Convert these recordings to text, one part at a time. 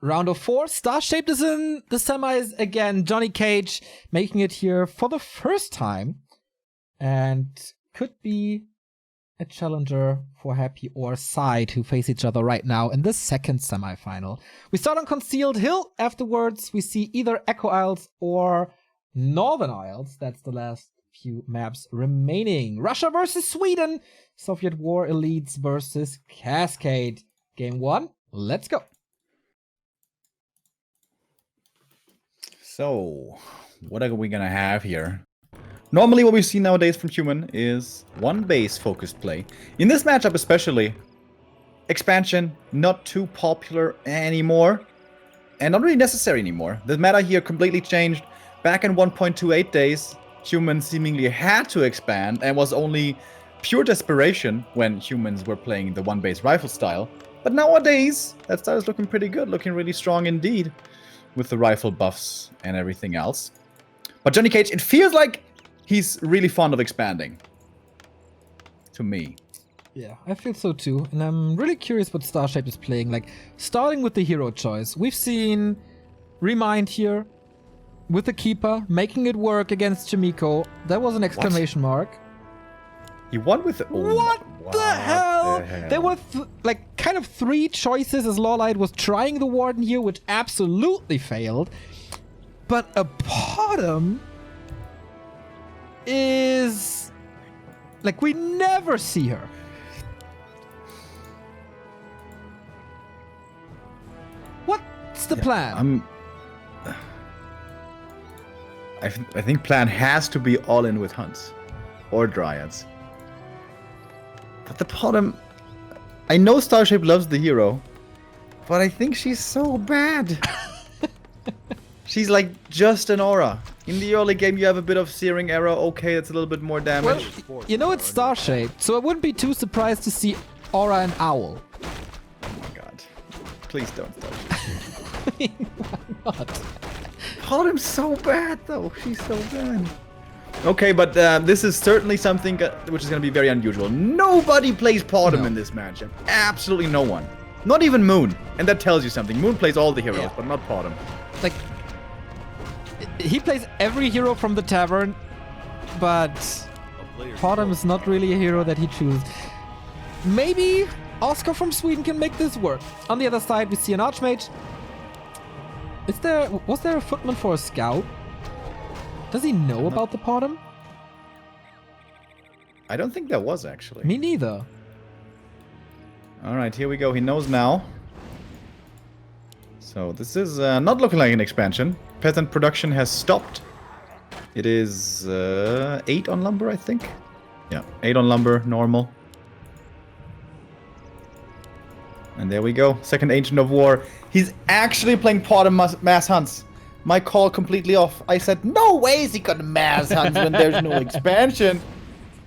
Round of 4. StarShaped is in the semis again. JohnnyCage making it here for the first time. And could be a challenger for Happy or Side, who face each other right now in the second semifinal. We start on Concealed Hill. Afterwards, we see either Echo Isles or Northern Isles. That's the last few maps remaining. Russia versus Sweden. Soviet War Elites versus Cascade. Game 1. Let's go. So, what are we gonna have here? Normally what we see nowadays from Human is one base focused play. In this matchup especially, expansion not too popular anymore. And not really necessary anymore. The meta here completely changed. Back in 1.28 days, Humans seemingly had to expand and was only pure desperation when humans were playing the one base rifle style. But nowadays, that style is looking pretty good, looking really strong indeed. With the rifle buffs and everything else. But JohnnyCage, it feels like he's really fond of expanding. To me. Yeah, I feel so too. And I'm really curious what StarShaped is playing. Like, starting with the hero choice. We've seen Remind here with the Keeper, making it work against Chimiko. That was an exclamation mark. He won with the... Oh, what the hell? There were like kind of 3 choices as Lawlight was trying the Warden here, which absolutely failed. But a bottom is like we never see her. What's the plan? I think plan has to be all in with Hunts or Dryads. But the bottom, I know StarShaped loves the hero, but I think she's so bad. She's like just an aura. In the early game, you have a bit of searing arrow. Okay, it's a little bit more damage. Well, you know it's StarShaped, so I wouldn't be too surprised to see Aura and Owl. Oh my god. Please don't StarShaped. Why not? Bottom's so bad though. She's so bad. Okay, but this is certainly something which is going to be very unusual. Nobody plays Bottom in this matchup. Absolutely no one. Not even Moon. And that tells you something. Moon plays all the heroes, but not Bottom. Like, he plays every hero from the tavern, but Bottom is not really a hero that he chooses. Maybe Oscar from Sweden can make this work. On the other side, we see an Archmage. Was there a footman for a scout? Does he know about the Bottom? I don't think there was, actually. Me neither. Alright, here we go. He knows now. So this is not looking like an expansion. Peasant production has stopped. It is 8 on lumber, I think. Yeah, 8 on lumber, normal. And there we go. Second Ancient of War. He's actually playing Bottom mass hunts. My call completely off. I said, no way is he gonna mass hunts when there's no expansion.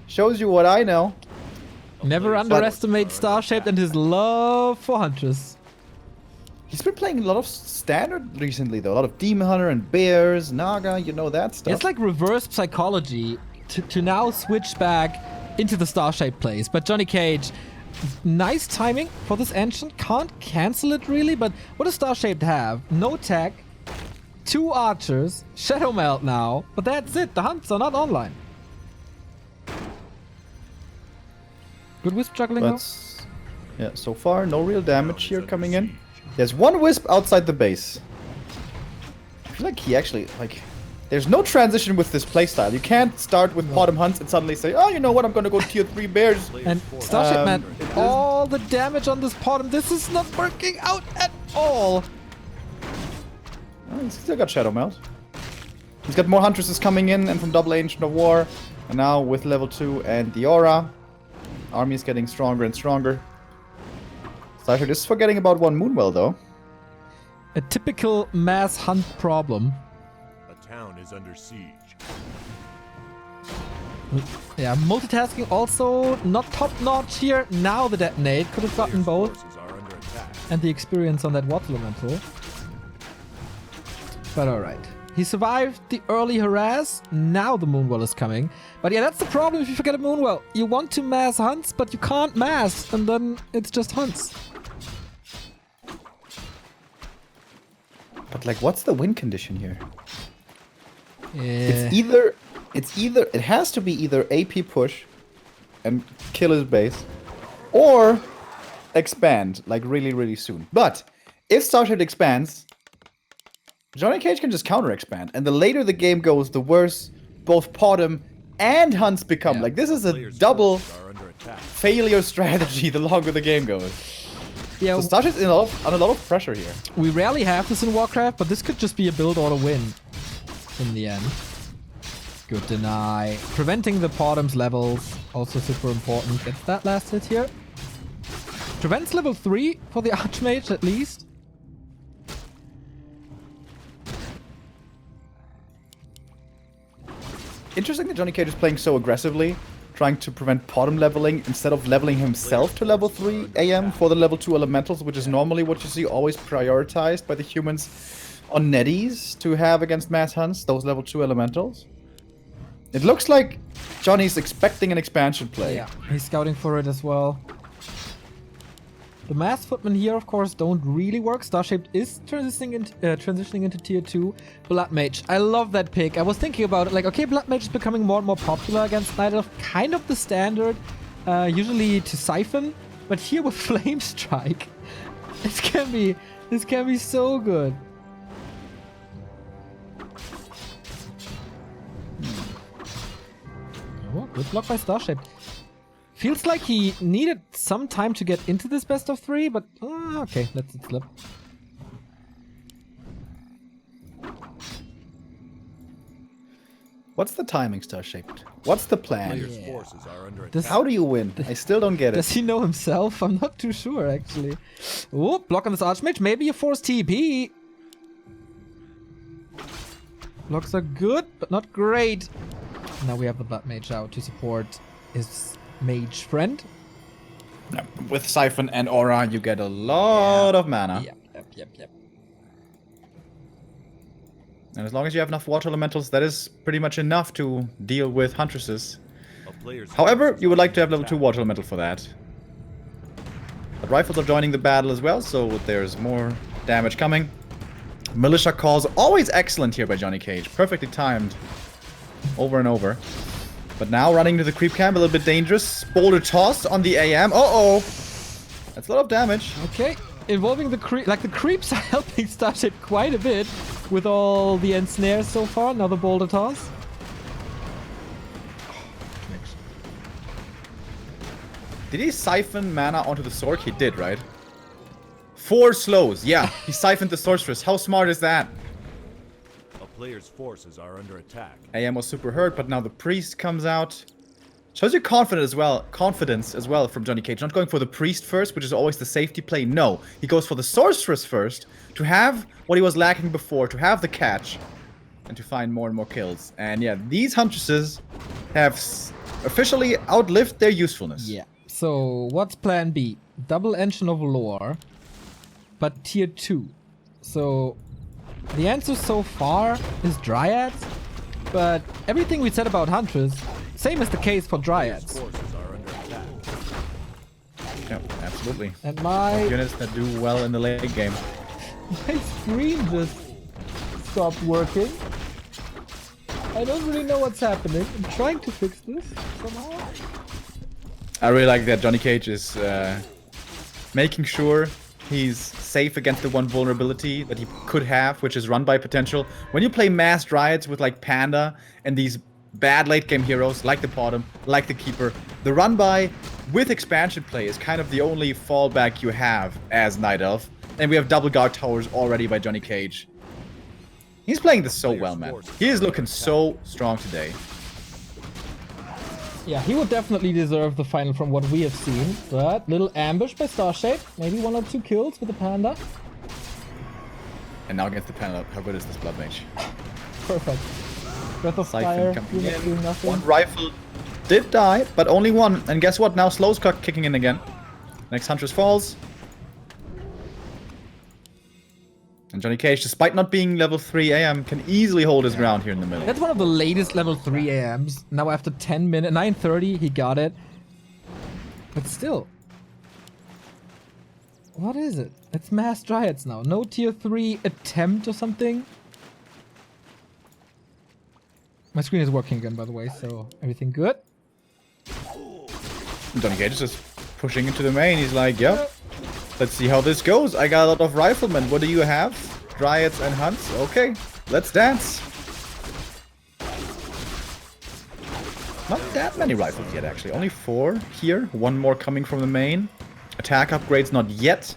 Shows you what I know. Never underestimate StarShaped and his love for Huntress. He's been playing a lot of standard recently, though. A lot of Demon Hunter and Bears, Naga, you know that stuff. It's like reverse psychology to now switch back into the StarShaped plays. But JohnnyCage, nice timing for this Ancient. Can't cancel it really, but what does StarShaped have? No tech. 2 archers, Shadow Melt now, but that's it. The hunts are not online. Good wisp juggling though. Yeah, so far no real damage here coming in. There's 1 wisp outside the base. I feel like he actually, like, there's no transition with this playstyle. You can't start with Bottom hunts and suddenly say, oh, you know what, I'm gonna go tier 3 bears. And StarShaped, man, all the damage on this Bottom, this is not working out at all. Oh, he's still got Shadow Melt. He's got more Huntresses coming in and from double Ancient of War. And now with level 2 and the Aura, army is getting stronger and stronger. StarShaped is forgetting about 1 Moonwell though. A typical mass hunt problem. A town is under siege. Yeah, multitasking also not top-notch here. Now the Detonate could have gotten both. And the experience on that Water Elemental. But alright. He survived the early harass. Now the Moonwell is coming. But yeah, that's the problem if you forget a Moonwell. You want to mass hunts, but you can't mass. And then it's just hunts. But like, what's the win condition here? Yeah. It has to be either AP push and kill his base, or expand like really soon. But if StarShaped expands, JohnnyCage can just counter expand, and the later the game goes, the worse both Potom and Hunts become. Yeah. Like this is a double failure strategy the longer the game goes. Yeah, So StarShaped's under a lot of pressure here. we rarely have this in Warcraft, but this could just be a build or a win in the end. Good deny. Preventing the Potom's levels, also super important. Gets that last hit here. Prevents level 3 for the Archmage at least. Interesting that JohnnyCage is playing so aggressively, trying to prevent Potom leveling instead of leveling himself to level 3 AM for the level 2 elementals, which is normally what you see always prioritized by the humans on netties to have against mass hunts, those level 2 elementals. It looks like Johnny's expecting an expansion play. Yeah, he's scouting for it as well. The mass footmen here, of course, don't really work. StarShaped is transitioning into tier 2. Blood Mage. I love that pick. I was thinking about it, like, okay, Blood Mage is becoming more and more popular against Night Elf. Kind of the standard, usually to Siphon. But here with Flame Strike, this can be so good. Oh, good block by StarShaped. Feels like he needed some time to get into this best of 3, but okay, let's it slip. What's the timing, StarShaped? What's the plan? Players' forces are under This- attack. How do you win? I still don't get Does it. he know himself? I'm not too sure, actually. Oh, block on this Archmage. Maybe a forced TP. Blocks are good, but not great. Now we have the Blood Mage out to support his mage friend. No, with Siphon and Aura, you get a lot of mana. Yep. And as long as you have enough water elementals, that is pretty much enough to deal with Huntresses. A player's However, forces you would are like to have under level 2 attack. water elemental for that. But rifles are joining the battle as well, so there's more damage coming. Militia calls, always excellent here by JohnnyCage. Perfectly timed. Over and over. But now running to the creep camp, a little bit dangerous. Boulder toss on the AM. Uh-oh! That's a lot of damage. Okay, involving the creep, like the creeps are helping StarShaped quite a bit with all the ensnares so far. Now the boulder toss. Did he siphon mana onto the sword? He did, right? 4 slows. Yeah, he siphoned the sorceress. How smart is that? A player's forces are under attack. AM was super hurt, but now the priest comes out. Shows you confidence as well from JohnnyCage. Not going for the priest first, which is always the safety play. No, he goes for the sorceress first to have what he was lacking before, to have the catch, and to find more and more kills. And yeah, these huntresses have officially outlived their usefulness. Yeah. So what's plan B? Double engine of lore, but tier 2. So the answer so far is Dryads, but everything we said about Huntress, same is the case for Dryads. Forces are under attack. Yeah, absolutely. And my Units that do well in the late game. screen just stopped working. I don't really know what's happening. I'm trying to fix this somehow. I really like that JohnnyCage is making sure he's safe against the one vulnerability that he could have, which is run by potential. When you play mass Dryads with like Panda and these bad late game heroes like the Potom, like the Keeper, the run by with expansion play is kind of the only fallback you have as Night Elf. And we have double guard towers already by JohnnyCage. He's playing this so well, man. He is looking so strong today. Yeah, he would definitely deserve the final from what we have seen. But little ambush by StarShaped. Maybe 1 or 2 kills with the Panda. And now against the Panda, how good is this Blood Mage? Perfect. Breath of Fire, Siphon coming doing in. nothing. One rifle did die, but only one. And guess what? Now Slow's kicking in again. Next Huntress falls. And JohnnyCage, despite not being level 3 AM, can easily hold his ground here in the middle. That's one of the latest level 3 AMs. Now after 10 minutes, 9:30, he got it. But still. What is it? It's mass dryads now. No tier 3 attempt or something? My screen is working again, by the way, so everything good? JohnnyCage is just pushing into the main. He's like, yep, let's see how this goes. I got a lot of riflemen. What do you have? Dryads and hunts? Okay, let's dance. Not that many rifles yet, actually. Only 4 here. 1 more coming from the main. Attack upgrades not yet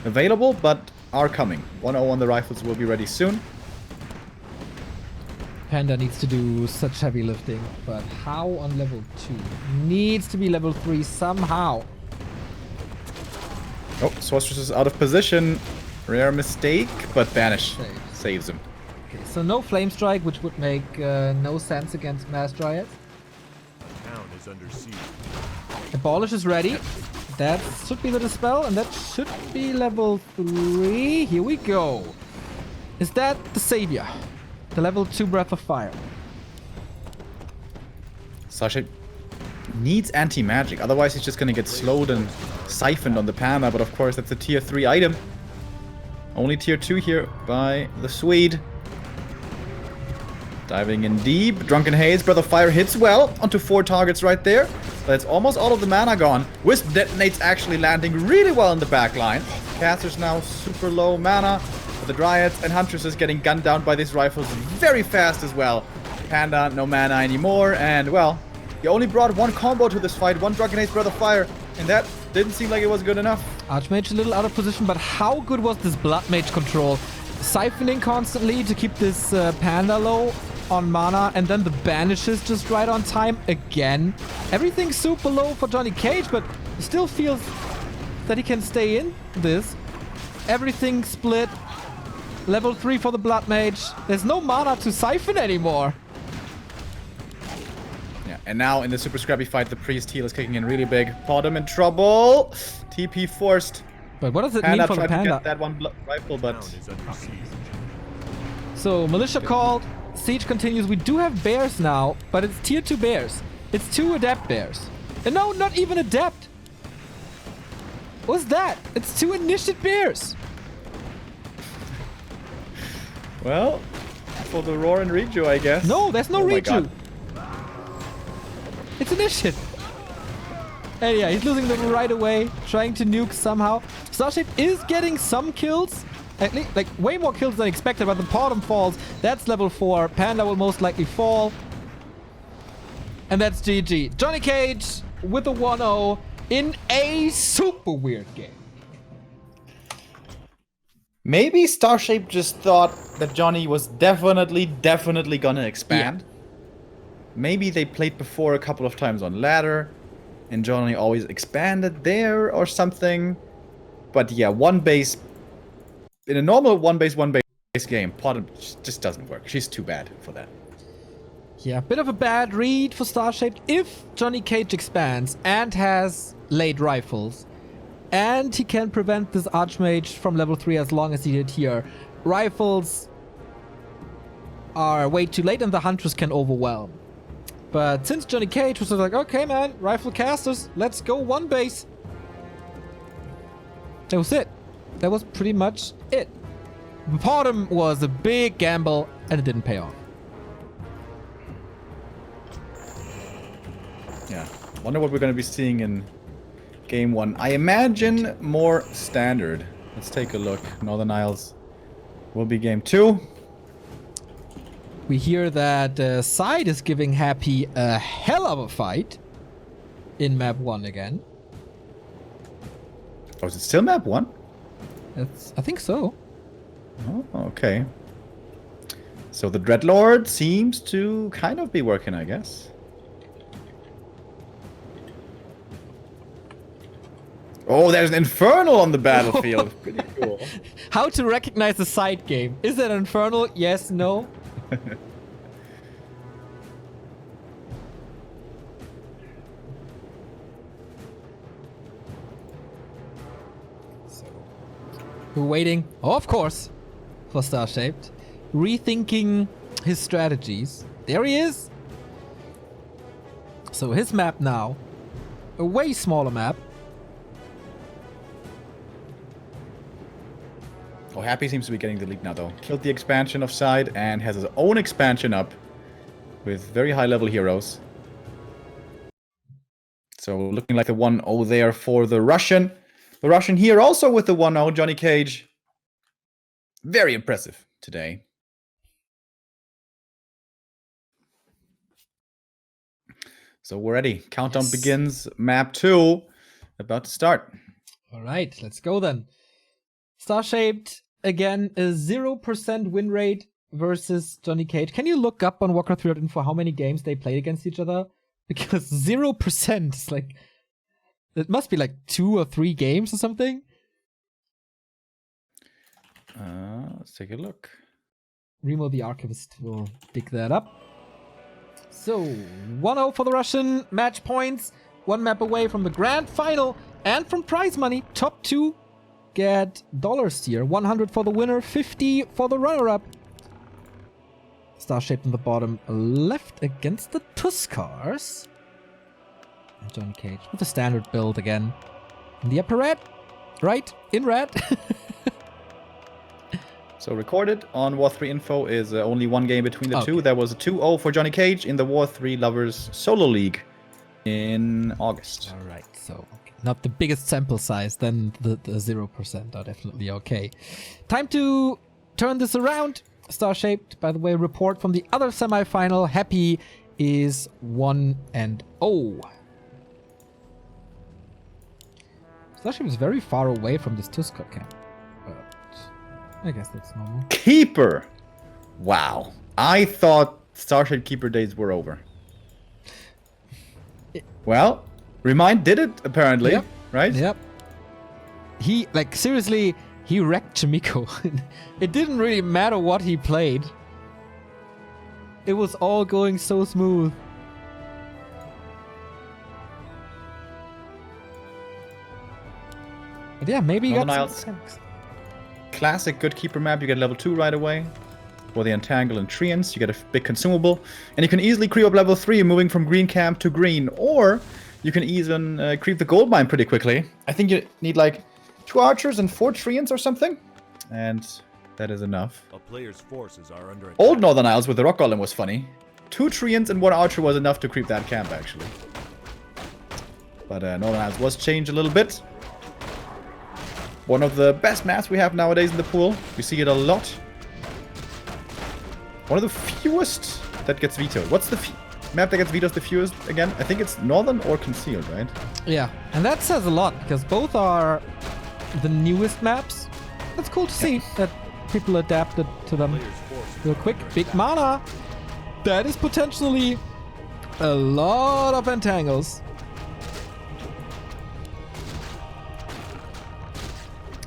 available, but are coming. 1-0 on the rifles will be ready soon. Panda needs to do such heavy lifting, but how on level 2? Needs to be level 3 somehow. Oh, Sorceress is out of position. Rare mistake, but Banish saves him. Okay, so no Flame Strike, which would make no sense against Mass Dryads. Town is under siege. Abolish is ready. That should be the Dispel, and that should be level 3. Here we go. Is that the Savior? The level 2 Breath of Fire. StarShaped needs anti-magic, otherwise he's just gonna get slowed and siphoned on the Panda, but of course that's a tier 3 item. Only tier 2 here by the Swede. Diving in deep. Drunken Haze, Breath of Fire hits well onto 4 targets right there. But it's almost all of the mana gone. Wisp detonates actually landing really well in the back line. Caster's now super low mana. But the Dryads and Huntresses getting gunned down by these rifles very fast as well. Panda, no mana anymore. And well, he only brought 1 combo to this fight. 1 Drunken Haze, Breath of Fire. And that didn't seem like it was good enough. Archmage a little out of position, but how good was this Blood Mage control? Siphoning constantly to keep this Panda low on mana, and then the banishes just right on time again. Everything's super low for JohnnyCage, but he still feels that he can stay in this. Everything split. Level 3 for the Blood Mage. There's no mana to siphon anymore. Yeah, and now in the super scrappy fight, the Priest heal is kicking in really big. Bottom in trouble. TP forced. But what does it mean for the Panda tried to Panda? get that 1 rifle, but Town is under siege. So, Militia called. Siege continues. We do have bears now, but it's tier 2 bears. It's 2 adept bears. And no, not even adept. What's that? It's 2 initiate bears. well, for the Roar and Reju, I guess. No, there's no Oh my Reju. God. It's initiate. And yeah, he's losing them right away, trying to nuke somehow. StarShaped is getting some kills. At least, like, way more kills than expected, but the bottom falls. That's level 4. Panda will most likely fall. And that's GG. JohnnyCage with a 1-0 in a super weird game. Maybe StarShaped just thought that Johnny was definitely gonna expand. Yeah. Maybe they played before a couple of times on ladder, and Johnny always expanded there or something. But yeah, one base in a normal one base game, Potter just doesn't work. She's too bad for that. Yeah, bit of a bad read for StarShaped. If JohnnyCage expands and has late rifles, and he can prevent this Archmage from level 3 as long as he did here, rifles are way too late and the Huntress can overwhelm. But since JohnnyCage was like, okay man, rifle casters, let's go one base. That was it. That was pretty much it. Bottom was a big gamble and it didn't pay off. Yeah, wonder what we're gonna be seeing in game 1. I imagine more standard. Let's take a look. Northern Isles will be game 2. We hear that Side is giving Happy a hell of a fight in map 1 again. Oh, is it still map 1? I think so. Oh, okay. So the Dreadlord seems to kind of be working, I guess. Oh, there's an Infernal on the battlefield. Pretty cool. How to recognize a side game. Is it Infernal? Yes, no? We're waiting, of course, for StarShaped. Rethinking his strategies. There he is. So his map now, a way smaller map. Oh, Happy seems to be getting the lead now, though. Killed the expansion of side and has his own expansion up with very high-level heroes. So looking like the 1-0 there for the Russian. The Russian here also with the 1-0. JohnnyCage. Very impressive today. So we're ready. Countdown begins. Map 2 about to start. All right, let's go then. StarShaped, again, a 0% win rate versus JohnnyCage. Can you look up on Warcraft 3 info how many games they played against each other? Because 0% is like... It must be like 2 or 3 games or something. Let's take a look. Remo the Archivist will dig that up. So, 1-0 for the Russian. Match points. 1 map away from the grand final and from prize money. Top 2 get dollars here. 100 for the winner, 50 for the runner-up. StarShaped in the bottom left against the Tuskars. And JohnnyCage with the standard build again. In the upper red. Right, in red. So recorded on War 3 info is only 1 game between the two. Okay. There was a 2-0 for JohnnyCage in the War 3 Lovers Solo League in August. All right, so okay. Not the biggest sample size, then the 0% are definitely okay. Time to turn this around. StarShaped, by the way, report from the other semifinal. Happy is 1-0. StarShaped is very far away from this Tuskar camp. I guess that's normal. Keeper! Wow. I thought StarShaped Keeper days were over. Well, Remind did it, apparently. Yep. Right? Yep. He, like, seriously, he wrecked Chimiko. It didn't really matter what he played. It was all going so smooth. But yeah, maybe you got some mechanics. Classic good keeper map. You get level 2 right away. For the Entangle and Treants, you get a big consumable. And you can easily creep up level 3, moving from green camp to green. Or you can even creep the gold mine pretty quickly. I think you need like 2 archers and 4 Treants or something. And that is enough. A player's forces are under attack. Old Northern Isles with the Rock Golem was funny. 2 Treants and 1 archer was enough to creep that camp, actually. But Northern Isles was changed a little bit. One of the best maps we have nowadays in the pool. We see it a lot. One of the fewest that gets vetoed. What's the map that gets vetoed the fewest again? I think it's Northern or Concealed, right? Yeah, and that says a lot because both are the newest maps. That's cool to see that people adapted to them real quick. Big mana. That is potentially a lot of entangles.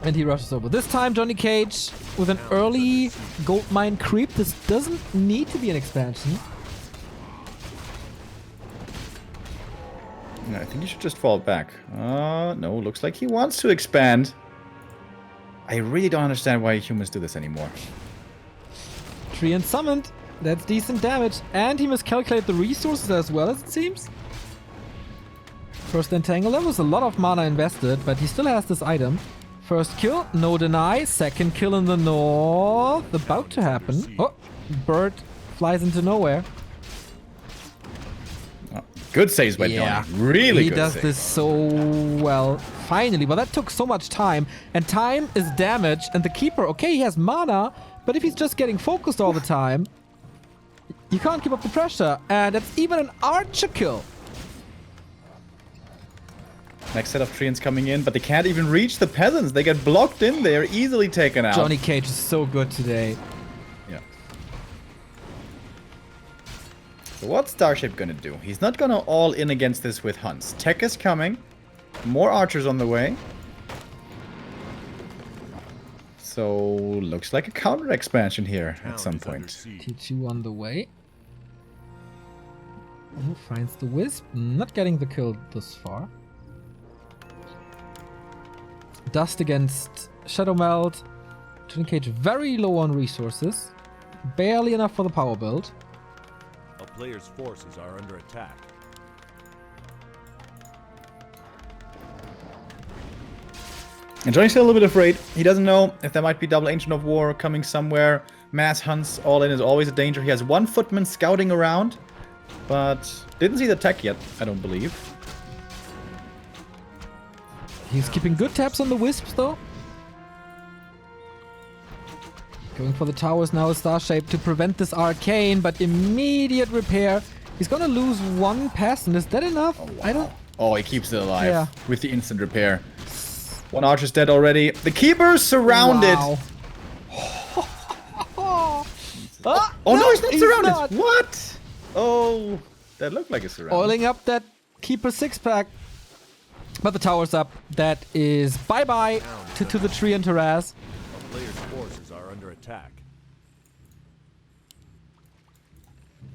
And he rushes over. This time, JohnnyCage with an early gold mine creep. This doesn't need to be an expansion. No, I think you should just fall back. No, looks like he wants to expand. I really don't understand why humans do this anymore. Treant summoned. That's decent damage. And he miscalculated the resources as well, as it seems. First entangle. That was a lot of mana invested, but he still has this item. First kill, no deny. Second kill in the north. About to happen. Oh, bird flies into nowhere. Oh, good saves by Donny. Really good He does saves. this so well. Finally. But that took so much time. And time is damage. And the keeper, okay, he has mana. But if he's just getting focused all the time, you can't keep up the pressure. And that's even an archer kill. Next set of treants coming in, but they can't even reach the peasants. They get blocked in there, easily taken out. JohnnyCage is so good today. Yeah. So what's StarShaped gonna do? He's not gonna all in against this with hunts. Tech is coming. More archers on the way. So looks like a counter expansion here at some point. T2 on the way. Who finds the wisp? Not getting the kill thus far. Dust against Shadow Melt. JohnnyCage very low on resources. Barely enough for the power build. A player's forces are under attack. And Johnny's still a little bit afraid. He doesn't know if there might be double Ancient of War coming somewhere. Mass hunts all in is always a danger. He has one footman scouting around, but didn't see the tech yet, I don't believe. He's keeping good tabs on the wisps, though. Going for the towers now is StarShaped to prevent this arcane, but immediate repair. He's gonna lose one peasant. Is that enough? Oh, wow. I don't... Oh, he keeps it alive with the instant repair. One archer's dead already. The keeper's surrounded. Wow. Oh no, he's not surrounded. Not. What? Oh, that looked like a surround. Oiling up that keeper 6-pack. But the tower's up. That is bye-bye to the tree and harass. A player's forces are under attack.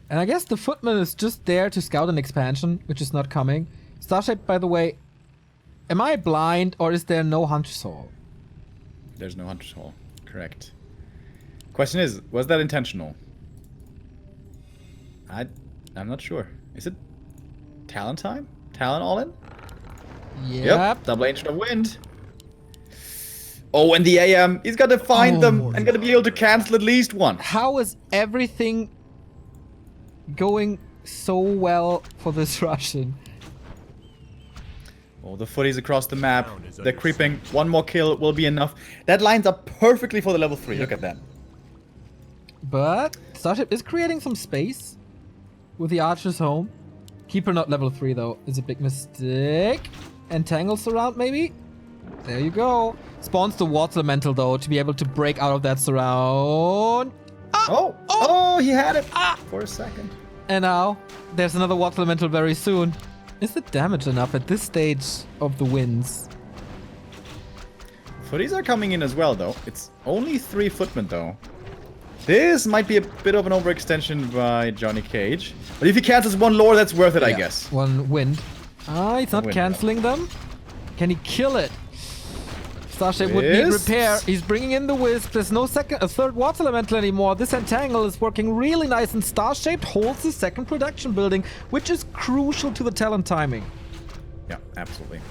And I guess the footman is just there to scout an expansion, which is not coming. StarShaped, by the way, am I blind or is there no Hunter's Hall? There's no Hunter's Hall. Correct. Question is, was that intentional? I'm not sure. Is it Talon time? Talon all in? Yep. Double Ancient of Wind. Oh, and the AM. He's got to find them and got to be able to cancel at least one. How is everything going so well for this Russian? Oh, the footies across the map. They're creeping. One more kill will be enough. That lines up perfectly for the level 3. Look at that. But StarShaped is creating some space with the archers home. Keeper not level 3 though is a big mistake. Entangles around maybe. There you go. Spawns the water elemental though to be able to break out of that surround. Oh, he had it for a second. And now there's another water elemental very soon. Is the damage enough at this stage of the wins? Footies are coming in as well though. It's only 3 footmen though. This might be a bit of an overextension by JohnnyCage. But if he cancels one lore, that's worth it, I guess. One wind. He's not canceling them. Can he kill it? StarShaped would need repair. He's bringing in the wisp. There's no third water elemental anymore. This entangle is working really nice, and StarShaped holds the second production building, which is crucial to the talent timing. Yeah, absolutely.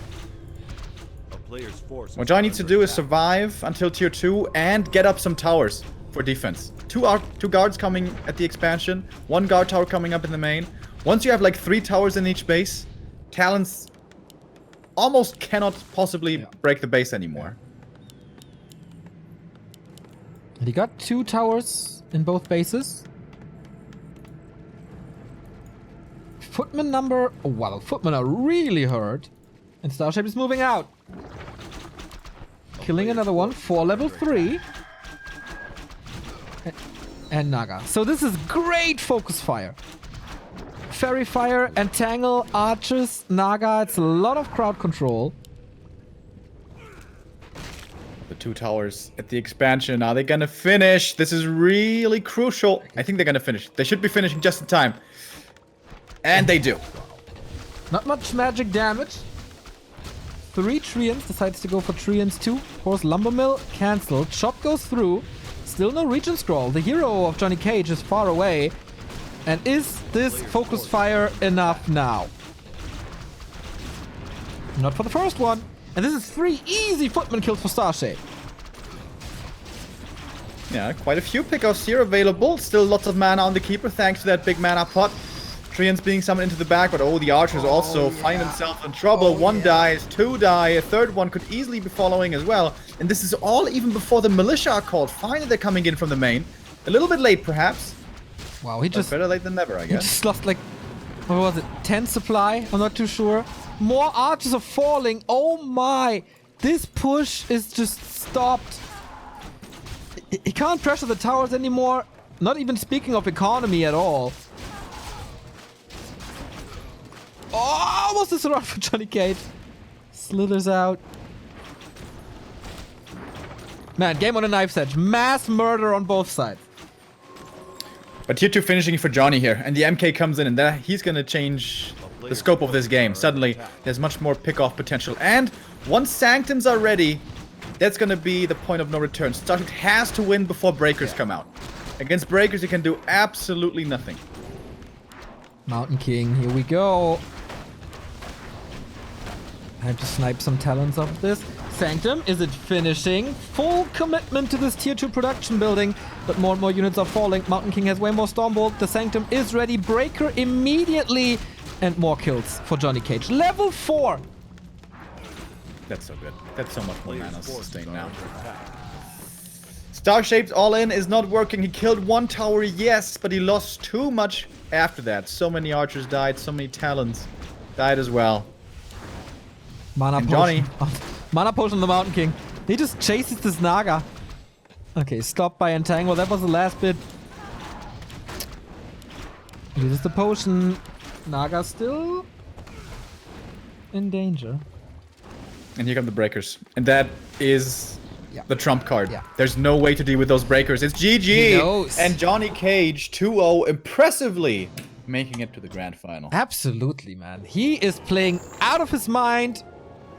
A player's force. What Johnny needs to do is survive until tier 2 and get up some towers for defense. Two guards coming at the expansion, 1 guard tower coming up in the main. Once you have like 3 towers in each base, talents almost cannot possibly break the base anymore. And he got 2 towers in both bases. Footman number... Oh, wow, Footmen are really hurt. And StarShaped is moving out. Killing another one for level 3. And Naga. So this is great focus fire. Fairy Fire, Entangle, Archers, Naga. It's a lot of crowd control. The 2 towers at the expansion. Are they gonna finish? This is really crucial. I think they're gonna finish. They should be finishing just in time. And they do. Not much magic damage. 3 Treants. Decides to go for Treants too. Of course, Lumber Mill cancelled. Shot goes through. Still no region scroll. The hero of JohnnyCage is far away. And is this focus fire enough now? Not for the first one. And this is 3 easy footman kills for StarShaped. Yeah, quite a few pickoffs here available. Still lots of mana on the keeper thanks to that big mana pot. Treants being summoned into the back, but the archers also find themselves in trouble. 1 dies, 2 die, a 3rd one could easily be following as well. And this is all even before the militia are called. Finally, they're coming in from the main. A little bit late, perhaps. Wow, he just... better late than never, I He guess. just lost like... What was it? 10 supply? I'm not too sure. More archers are falling. Oh my! This push is just stopped. He can't pressure the towers anymore. Not even speaking of economy at all. Oh, almost a surround for JohnnyCage. Slithers out. Man, game on a knife's edge. Mass murder on both sides. But tier 2 finishing for Johnny here, and the MK comes in, and he's gonna change the scope of this game. Suddenly, there's much more pick-off potential. And once Sanctums are ready, that's gonna be the point of no return. StarShaped has to win before Breakers come out. Against Breakers, you can do absolutely nothing. Mountain King, here we go. Time to snipe some talents off this. Sanctum, is it finishing? Full commitment to this tier 2 production building, but more and more units are falling. Mountain King has way more Stormbolt. The Sanctum is ready. Breaker immediately. And more kills for JohnnyCage. Level 4. That's so good. That's so much more mana sustain now. StarShaped all-in is not working. He killed one tower, yes, but he lost too much after that. So many archers died. So many talons died as well. Mana And potion. Johnny. Mana potion on the Mountain King. He just chases this Naga. Okay, stopped by Entangle. That was the last bit. Uses the potion. Naga still in danger. And here come the breakers. And that is the trump card. Yeah. There's no way to deal with those breakers. It's GG! He knows. And JohnnyCage 2-0 impressively making it to the grand final. Absolutely, man. He is playing out of his mind.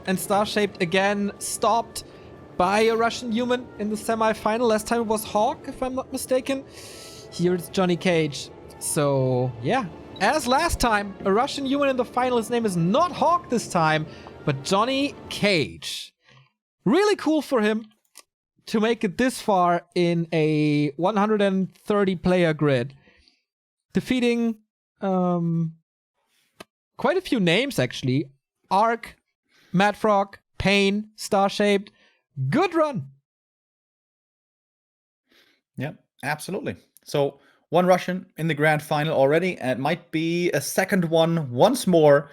And StarShaped again stopped by a Russian human in the semi-final. Last time it was Hawk, if I'm not mistaken. Here it's JohnnyCage. So, yeah. As last time, a Russian human in the final. His name is not Hawk this time, but JohnnyCage. Really cool for him to make it this far in a 130-player grid. Defeating quite a few names, actually. Ark, Mad Frog, Pain, StarShaped. Good run. Yeah, absolutely. So, one Russian in the grand final already, and it might be a second one once more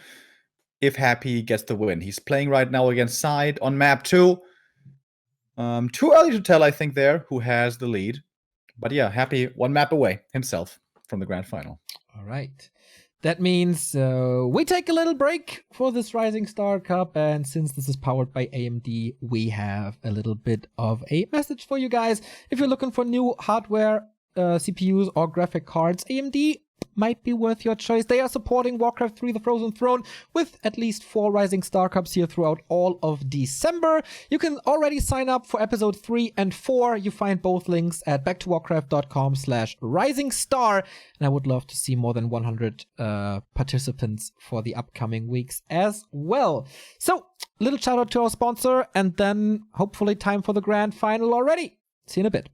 if Happy gets the win. He's playing right now against Side on map 2. Too early to tell, I think, there, who has the lead. But yeah, Happy one map away himself from the grand final. All right. That means we take a little break for this Ryzing Star Cup, and since this is powered by AMD, we have a little bit of a message for you guys. If you're looking for new hardware, CPUs or graphic cards, AMD might be worth your choice. They are supporting Warcraft 3 The Frozen Throne with at least 4 Ryzing Star Cups here throughout all of December. You can already sign up for episode 3 and 4. You find both links at backtowarcraft.com/RysingStar. And I would love to see more than 100 participants for the upcoming weeks as well. So, little shout out to our sponsor, and then hopefully time for the grand final already. See you in a bit.